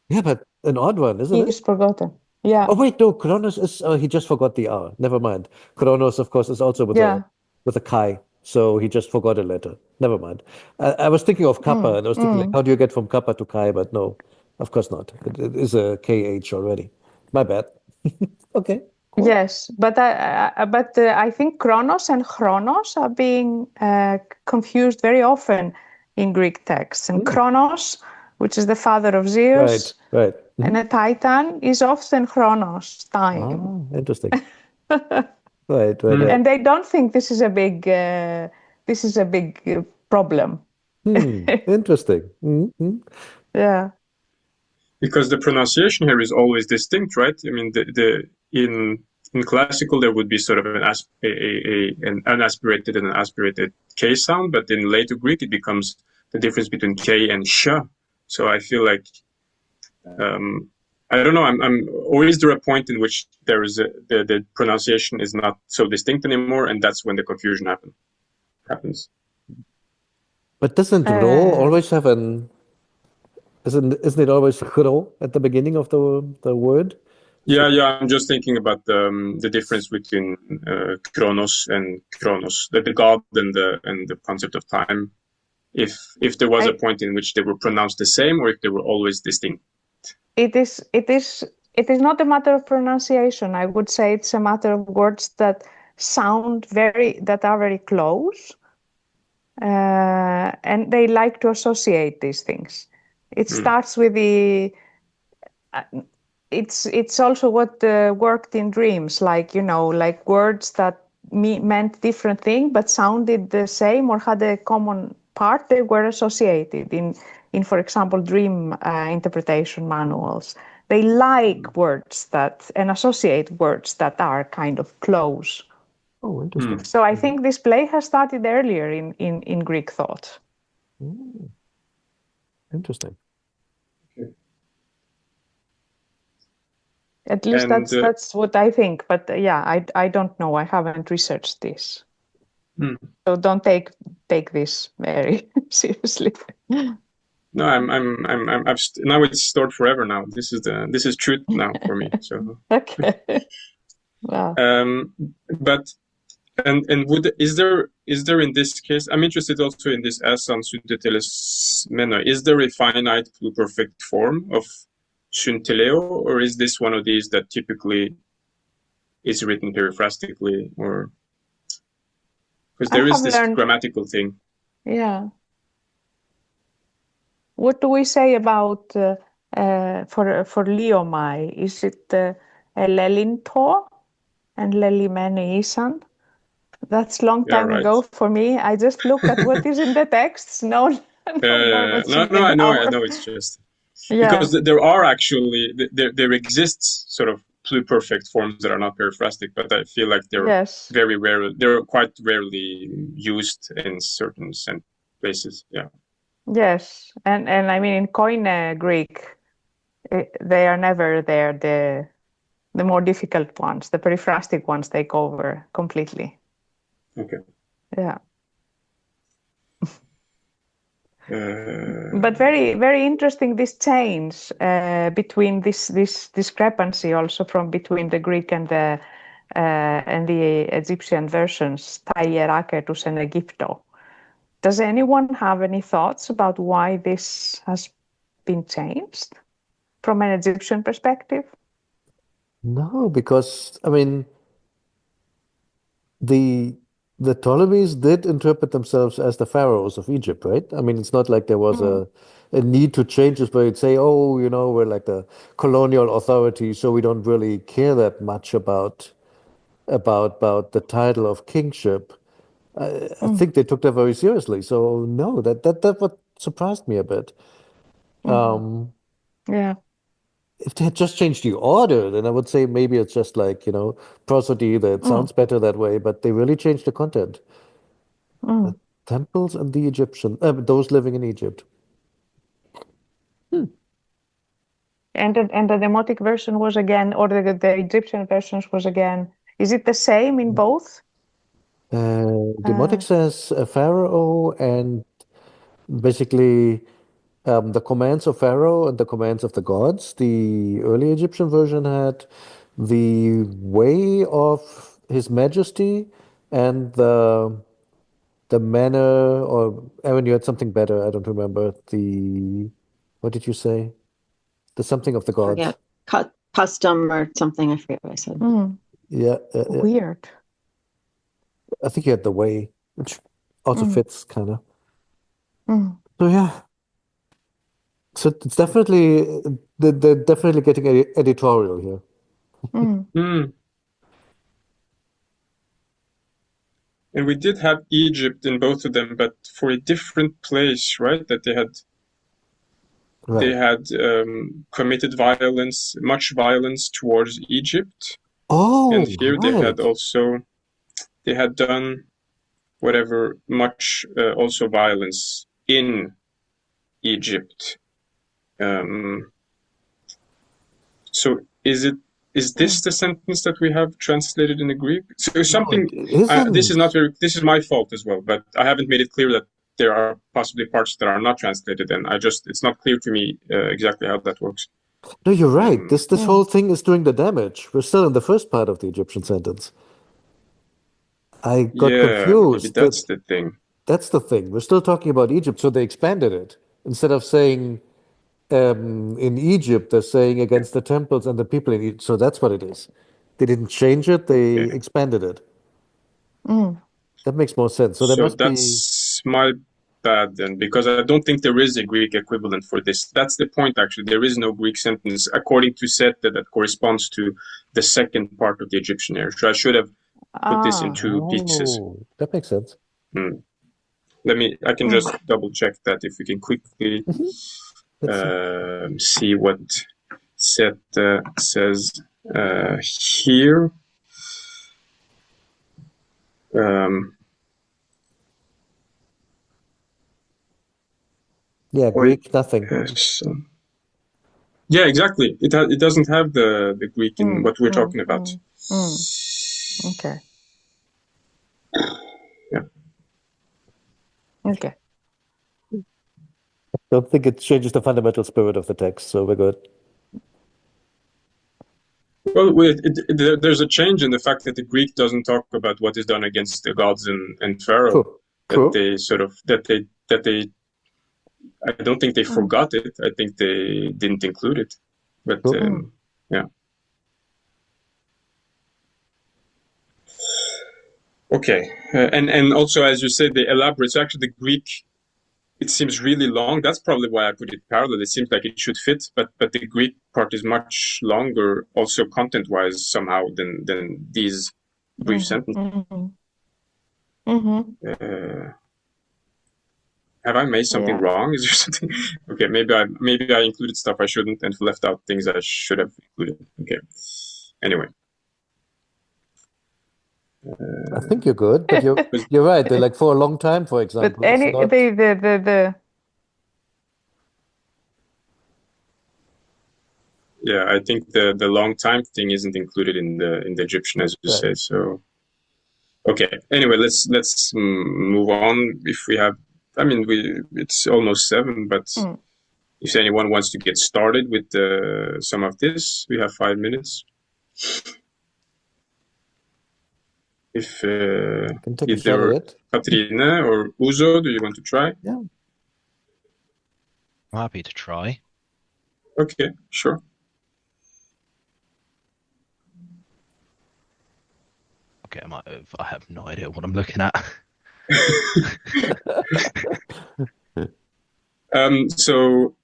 Yeah, but an odd one, isn't it? He's forgotten. Yeah. Oh wait, no, Kronos is he just forgot the R. Never mind. Kronos, of course, is also with Yeah. a Chi, so he just forgot a letter. Never mind. I was thinking of Kappa, and I was thinking, like, how do you get from Kappa to Chi? But no, of course not. It is a KH already. My bad. Okay, cool. Yes, but I think Kronos and Chronos are being confused very often in Greek texts. And Kronos, which is the father of Zeus, Right. and a Titan, is often Chronos, time. Ah, interesting. Right. And they don't think this is a big problem. Interesting. Yeah. Because the pronunciation here is always distinct, right? I mean, in classical there would be sort of an unaspirated and an aspirated K sound, but in later Greek it becomes the difference between K and sh. So I feel like I don't know. or is there a point in which there is the pronunciation is not so distinct anymore, and that's when the confusion happens? But doesn't ro always have an isn't it always ro at the beginning of the word? Yeah. I'm just thinking about the difference between Kronos and Kronos, the god and the concept of time. If there was a point in which they were pronounced the same, or if they were always distinct. It is not a matter of pronunciation. I would say it's a matter of words that are very close, and they like to associate these things. It starts with the. It's also what worked in dreams, like words that meant different thing but sounded the same or had a common part. They were associated in for example dream interpretation manuals. They like words and associate words that are kind of close. Oh, interesting. So I think this play has started earlier in Greek thought. Interesting. At least that's what I think. But yeah, I don't know. I haven't researched this. So don't take this very seriously. No, now it's stored forever now. This is truth now for me. So okay. Wow. But is there in this case? I'm interested also in this asan synteteles meno. Is there a finite pluperfect form of synteleo, or is this one of these that typically is written periphrastically, or because there is this grammatical thing? Yeah. What do we say about for Leomai? Is it Lelinto and Lelimene Isan? That's long time ago for me. I just look at what is in the texts. No, I know. It's just because there are actually there exists sort of pluperfect forms that are not periphrastic, but I feel like they're very rare. They're quite rarely used in certain places. Yeah. Yes, and I mean in Koine Greek, they are never there. The more difficult ones, the periphrastic ones, take over completely. Okay. Yeah. Uh, But very, very interesting, this change between this discrepancy also from between the Greek and the Egyptian versions, Tai Hieraketus and Egypto. Does anyone have any thoughts about why this has been changed from an Egyptian perspective? No, because I mean the Ptolemies did interpret themselves as the pharaohs of Egypt, right? I mean, it's not like there was a need to change this, but you'd say, oh, you know, we're like the colonial authority, so we don't really care that much about the title of kingship. I think they took that very seriously. So no, that what surprised me a bit. Um, Yeah. if they had just changed the order, then I would say maybe it's just like, you know, prosody that sounds better that way, but they really changed the content. The temples and the those living in Egypt. And the Demotic version was again, or the Egyptian versions was again, is it the same in both? Demotic says a pharaoh and basically the commands of pharaoh and the commands of the gods. The early Egyptian version had the way of his majesty and the manner, or Aaron, you had something better. I don't remember what did you say? The something of the gods. Forget custom or something. I forget what I said. Yeah, Weird. I think you had the way, which also fits kind of. So yeah, so it's definitely they're definitely getting editorial here. hmm. And we did have Egypt in both of them, but for a different place, right? That they had committed violence, much violence towards Egypt. Oh, And here they had right. they had done whatever, much also violence in Egypt. So is this the sentence that we have translated in the Greek? So something, this is my fault as well, but I haven't made it clear that there are possibly parts that are not translated, and it's not clear to me exactly how that works. No, you're right. This whole thing is doing the damage. We're still in the first part of the Egyptian sentence. I got Yeah, maybe confused. that's the thing. That's the thing. We're still talking about Egypt, so they expanded it. Instead of saying in Egypt, they're saying against the temples and the people in Egypt. So that's what it is. They didn't change it, they Okay. expanded it. That makes more sense. So there must be. That's my bad then, because I don't think there is a Greek equivalent for this. That's the point, actually. There is no Greek sentence, according to Rosetta, that corresponds to the second part of the Egyptian era. So I should have put this in two pieces. That makes sense. I can just double check that if we can quickly see what Rosetta says here. Yeah, Greek, nothing. Yeah, exactly. It doesn't have the Greek in what we're talking about. Okay. Yeah. Okay. Don't think it changes the fundamental spirit of the text, so we're good. Well, there's a change in the fact that the Greek doesn't talk about what is done against the gods and Pharaoh. True. That they I don't think they forgot it. I think they didn't include it. But yeah. Okay, and also, as you said, they elaborate. So actually, the Greek, it seems really long. That's probably why I put it parallel. It seems like it should fit, but the Greek part is much longer, also content-wise somehow than these brief sentences. Have I made something wrong? Is there something? Okay, maybe I included stuff I shouldn't and left out things I should have included. Okay. Anyway. I think you're good, but you're right. They're like for a long time, for example. But Yeah, I think the long time thing isn't included in the Egyptian, as you say. So okay. Anyway, let's move on. If we have, I mean, it's almost 7, but if anyone wants to get started with some of this, we have 5 minutes. If can take a shot either at it. Katrine or Uzo, do you want to try? Yeah. I'm happy to try. Okay, sure. Okay, I have no idea what I'm looking at. So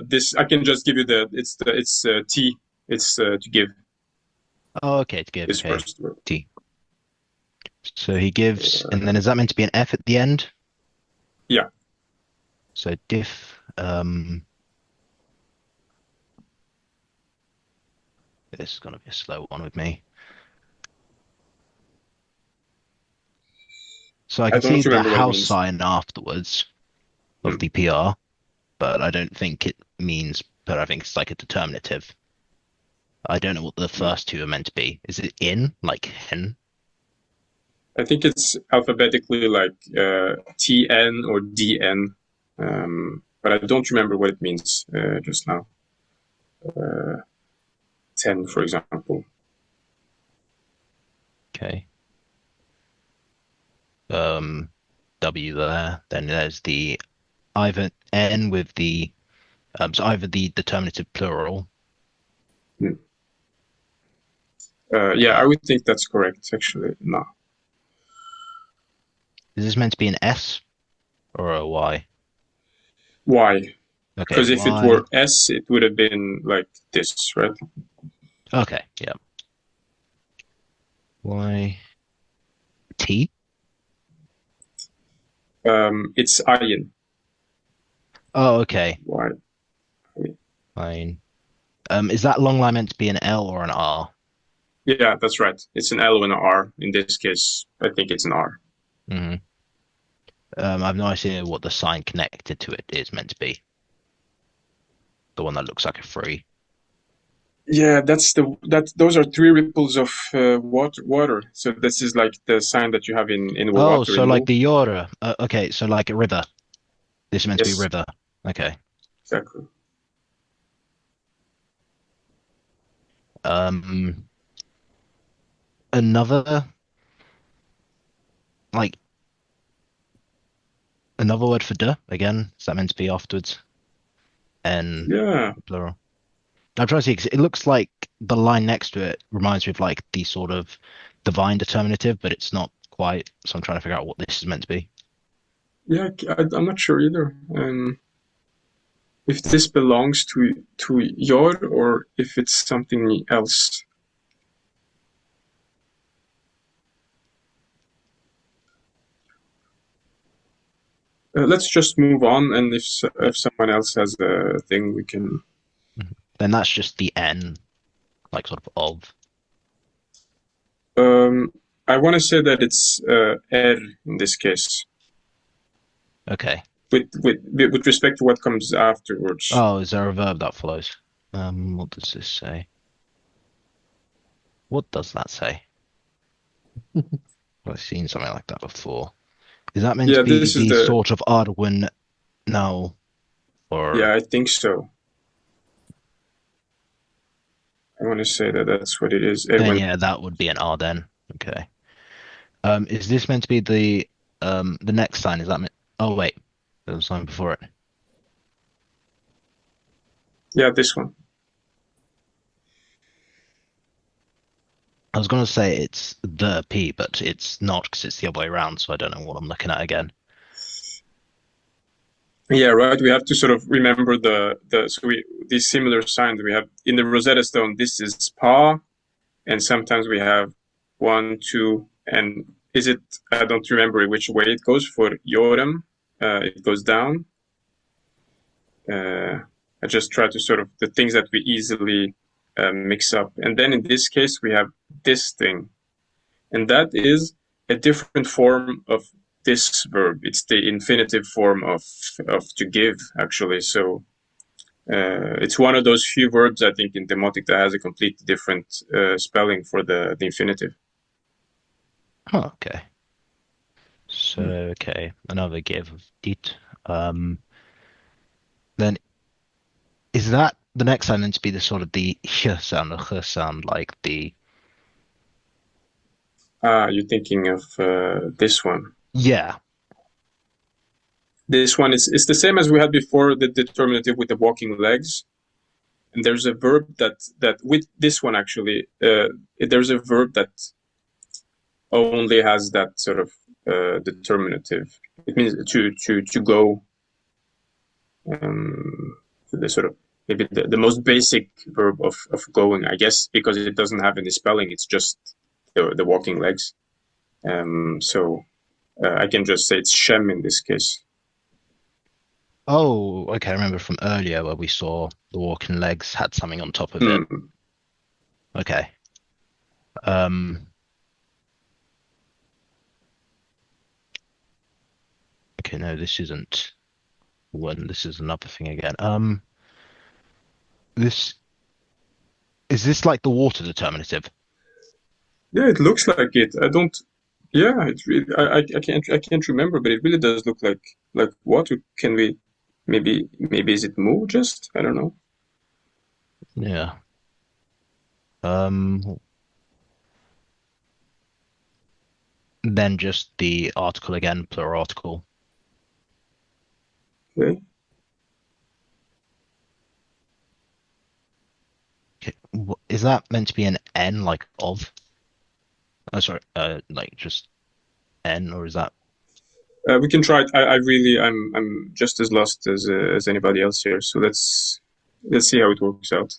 this I can just give you it's T. It's to give. Oh, okay, to give. This Okay, first word. T. So he gives, and then is that meant to be an F at the end? Yeah. So diff. This is gonna be a slow one with me. So I can see the house sign afterwards of the PR, but I don't think it means. But I think it's like a determinative. I don't know what the first two are meant to be. Is it in, like hen? I think it's alphabetically like TN or DN, but I don't remember what it means just now. 10, for example. Okay. W there. Then there's the either N with the so either the determinative plural. Yeah, I would think that's correct. Actually, no. Is this meant to be an S or a Y? Y. Okay. Because if it were S, it would have been like this, right? Okay. Yeah. Y. T. It's iron. Oh, okay. Y. Fine. Is that long line meant to be an L or an R? Yeah, that's right. It's an L and an R. In this case, I think it's an R. Mm-hmm. I have no idea what the sign connected to it is meant to be. The one that looks like a 3. Yeah, those are 3 ripples of water. So this is like the sign that you have in water. Oh, so like the Yora. Okay, so like a river. This is meant to be river. Okay. Exactly. Another word for "de" again. Is that meant to be afterwards? And yeah, plural. I'm trying to see because it looks like the line next to it reminds me of like the sort of divine determinative, but it's not quite. So I'm trying to figure out what this is meant to be. Yeah, I'm not sure either. If this belongs to Yor or if it's something else. Let's just move on, and if someone else has a thing, we can. Then that's just the N, like sort of. I want to say that it's R in this case. Okay. With respect to what comes afterwards. Oh, is there a verb that follows? What does this say? What does that say? I've seen something like that before. Is that meant to be the sort of Arwen now? Or yeah, I think so. I want to say that that's what it is. Then, yeah, that would be an R then. Okay. Is this meant to be the next sign? Is that meant? Oh wait, there was a sign before it. Yeah, this one. I was going to say it's the P, but it's not because it's the other way around. So I don't know what I'm looking at again. Yeah, right. We have to sort of remember these similar signs we have in the Rosetta Stone. This is Pa, and sometimes we have 1, 2, and is it? I don't remember which way it goes for Yorem. It goes down. I just try to sort of the things that we easily mix up, and then in this case we have this thing, and that is a different form of this verb. It's the infinitive form of to give, actually. So It's one of those few verbs, I think, in demotic that has a completely different spelling for the infinitive. Oh, okay. So, okay, another give of dit. Then is that the next sound to be the sort of the h sound or h sound, like the... You're thinking of this one. Yeah. This one is the same as we had before, the determinative with the walking legs. And there's a verb that with this one actually, there's a verb that only has that sort of determinative. It means to go. The sort of maybe the most basic verb of going, I guess, because it doesn't have any spelling. It's just the walking legs. So I can just say it's shem in this case. Oh, okay. I remember from earlier where we saw the walking legs had something on top of it. Okay. Okay, no, this isn't one. This is another thing again. Is this like the water determinative? Yeah, it looks like it. I don't. Yeah, it really. I can't remember, but it really does look like water. Can we? Maybe is it mu just? I don't know. Yeah. Then just the article again, plural article. Okay. Okay. Is that meant to be an N, like of? Oh, sorry, like just N, or is that? We can try it. I'm just as lost as anybody else here. So let's see how it works out.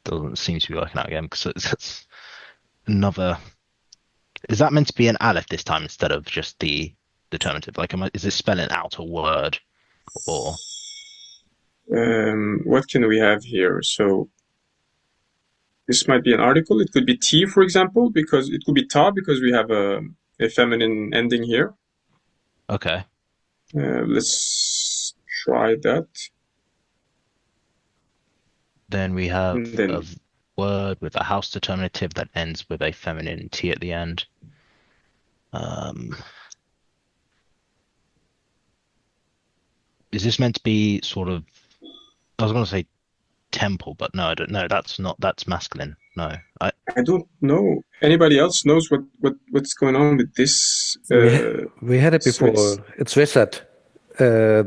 Doesn't seem to be working out again because it's another. Is that meant to be an aleph this time instead of just the determinative? Like, is this spelling out a word, or? What can we have here? So this might be an article. It could be T, for example, because it could be ta because we have a feminine ending here. Okay. Let's try that. Then we have a word with a house determinative that ends with a feminine T at the end. Is this meant to be sort of? I was going to say temple, but no, I don't know. That's masculine. No, I don't know. Anybody else knows what's going on with this? We had it before. It's Rosetta. Yes.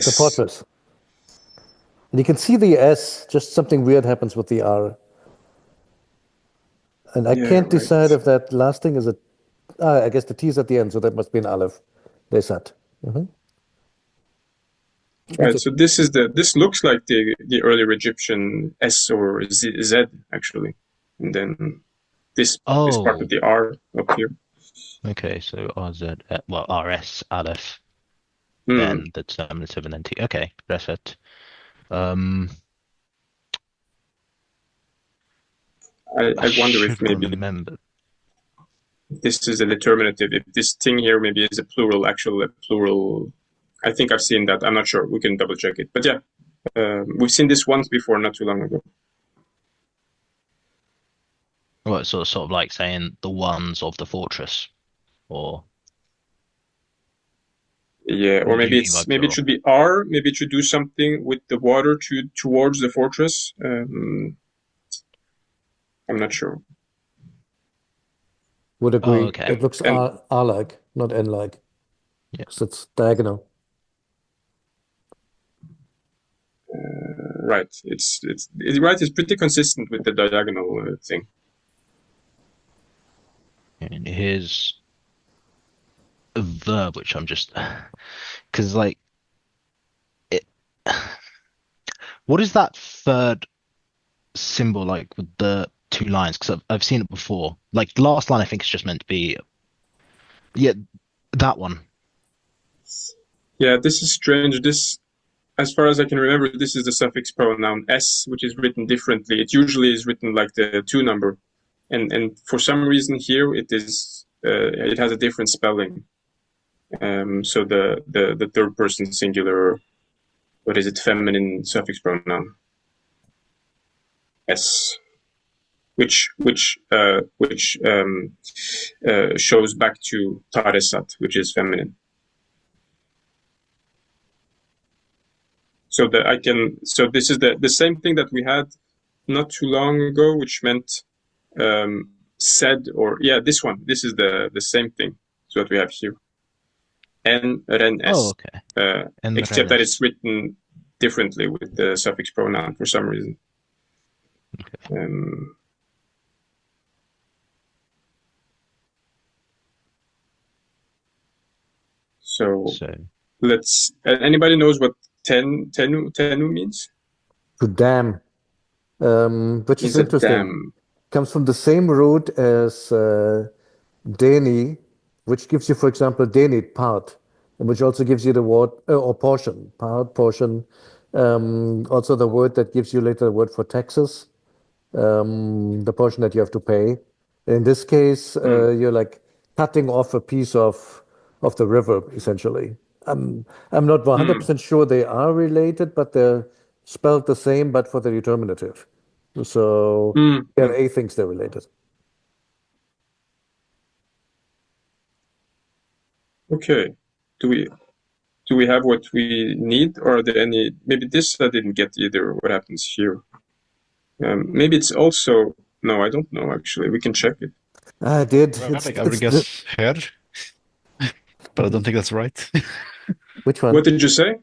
The fortress. And you can see the S, just something weird happens with the R. And I can't decide if that last thing is I guess the T is at the end, so that must be an aleph. Rosetta. Right, so this looks like the earlier Egyptian S or Z actually, and then this part of the R up here. Okay, so RZ, well, RS aleph, then the determinative, and then T. Okay, that's it. I wonder if maybe this is a determinative. If this thing here maybe is a plural. I think I've seen that. I'm not sure. We can double check it. But yeah, we've seen this once before, not too long ago. Well, it's sort of like saying the ones of the fortress, or yeah, or maybe it should be R. Maybe it should do something with the water towards the fortress. I'm not sure. Would agree. Oh, okay. It looks R-like, not N-like. Yeah, so it's diagonal. Right. It's pretty consistent with the diagonal thing. And here's a verb, which I'm just because like it. What is that third symbol like with the two lines? Because I've seen it before. Like the last line, I think is just meant to be. Yeah, that one. Yeah, this is strange. This, as far as I can remember, this is the suffix pronoun s, which is written differently. It usually is written like the 2 number, and for some reason here it is it has a different spelling. So the third person singular, what is it, feminine suffix pronoun, s, which shows back to taresat, which is feminine. So this is the same thing that we had not too long ago, which meant said, or this one. This is the same thing. So what we have here. En, ren, s. Oh, okay. Except that it's written differently with the suffix pronoun for some reason. Okay. So let's. Anybody knows what tenu means? To dam, which is interesting. Dam. Comes from the same root as deni, which gives you, for example, denit, part, and which also gives you the word or portion, part, portion. Also the word that gives you later the word for taxes, the portion that you have to pay. In this case, you're like cutting off a piece of the river, essentially. I'm not 100% sure they are related, but they're spelled the same, but for the determinative. So A thinks they're related. Okay. Do we have what we need, or are there any? Maybe this I didn't get either. What happens here? Maybe it's also no. I don't know actually. We can check it. I did. I would guess her, but I don't think that's right. Which one? What did you say?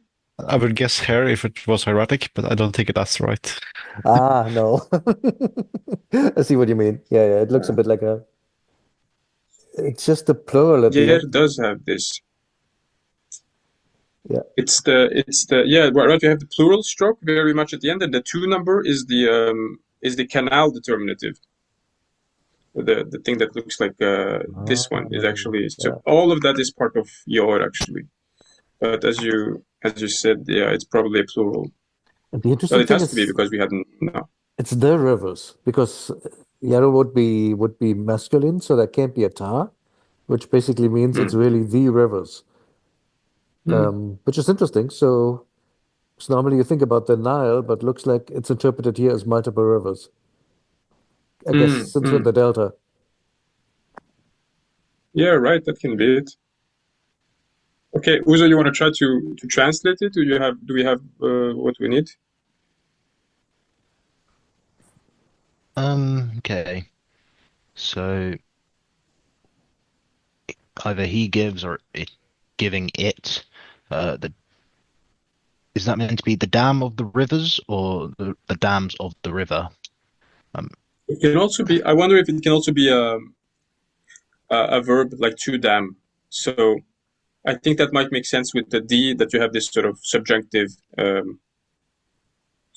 I would guess her if it was hieratic, but I don't think that's right. No. I see what you mean. Yeah, it looks a bit like a. It's just the plural at the Yeah, end. it does have this. Yeah. It's the right. You have the plural stroke very much at the end, and the two number is the canal determinative. The thing that looks like this one is actually all of that is part of your actually, but as you said, it's probably a plural. The interesting it thing has to be is because we hadn't. No. it's the rivers because yarrow would be masculine, so that can't be a tar, which basically means it's really the rivers, which is interesting. So normally you think about the Nile, but looks like it's interpreted here as multiple rivers. I guess since we're in the delta. Yeah, right. That can be it. Okay, Uzo, you want to try to translate it? Do we have what we need? Okay. So either he gives or giving it. Is that meant to be the dam of the rivers or the dams of the river? It can also be. I wonder if it can also be a verb like to dam. So I think that might make sense with the D, that you have this sort of subjunctive.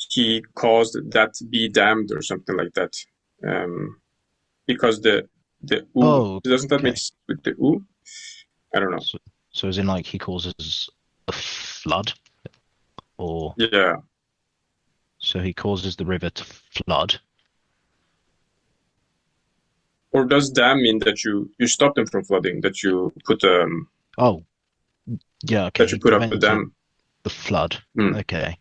He caused that be damned or something like that. Because the u, doesn't that make sense with the u? I don't know. So as in like he causes a flood, or yeah. So he causes the river to flood. Or does dam mean that you stop them from flooding? That you put oh, yeah, okay. That you put up a dam. The flood. Okay.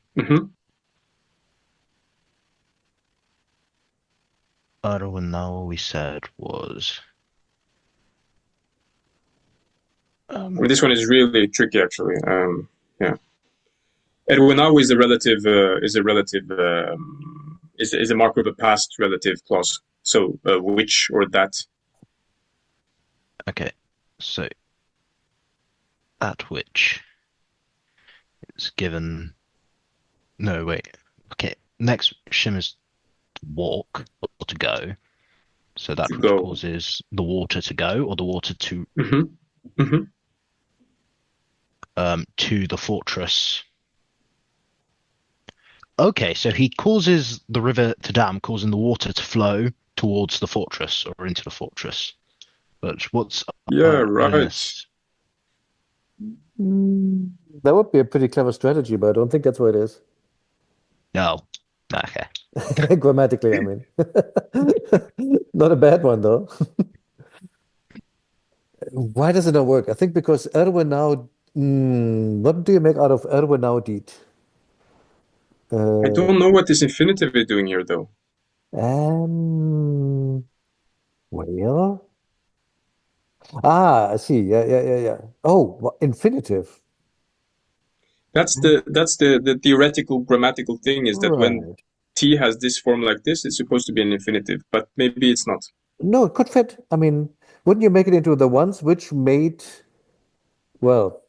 And now all we said was. This one is really tricky, actually. Yeah. Edwin now is a relative. Is a marker of a past relative clause. So which or that. Okay, so at which is given. No, wait. Okay, next shim is to walk or to go. So that which causes the water to go or the water to to the fortress. Okay, so he causes the river to dam, causing the water to flow towards the fortress or into the fortress. But what's right? That would be a pretty clever strategy, but I don't think that's what it is. No. Okay. Grammatically, I mean. Not a bad one, though. Why does it not work? I think because Erwinaud. What do you make out of Erwinaudit? I don't know what this infinitive is doing here, though. Well. I see. Yeah. Oh, infinitive. That's the theoretical grammatical thing is that when Right. T has this form like this, it's supposed to be an infinitive, but maybe it's not. No, it could fit. I mean, wouldn't you make it into the ones which made, well,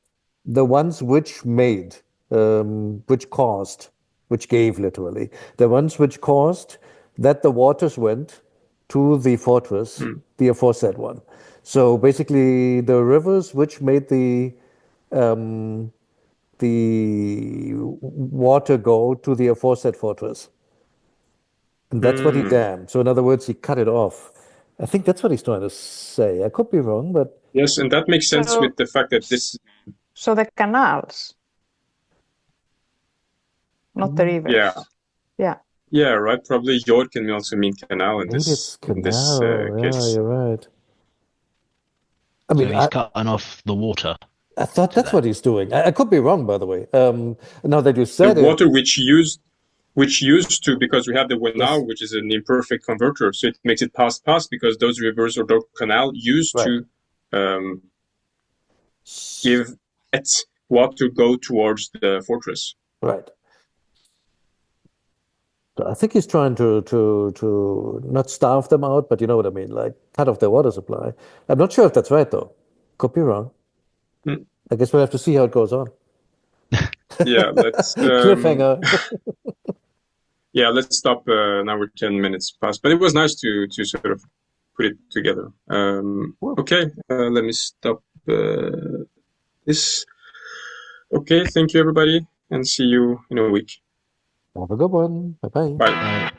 the ones which made, which caused, which gave literally, the ones which caused that the waters went to the fortress, the aforesaid one. So basically, the rivers which made the water go to the aforesaid fortress. And that's what he damned. So in other words, he cut it off. I think that's what he's trying to say. I could be wrong, but Yes, and that makes sense So- with the fact that this. So the canals, not the rivers. Yeah. Yeah. Yeah, right. Probably Jord can also mean canal in maybe this it's in this canal. Yeah, case. you're right. I So mean, he's cutting off the water. I thought that's what he's doing. I could be wrong, by the way. Now that you The said it, water which used to, because we have the Wenau, Yes. which is an imperfect converter, so it makes it past because those rivers or the canal used Right. to give it water go towards the fortress. right. So I think he's trying to not starve them out, but you know what I mean, like cut off their water supply. I'm not sure if that's right though. Could be wrong. Hmm. I guess we'll have to see how it goes on. Yeah, let's Cliffhanger. yeah, let's stop. Now we're 10 minutes past, but it was nice to sort of put it together. Okay, let me stop this. Okay, thank you everybody, and see you in a week. Have a good one. Bye-bye. Bye. Right.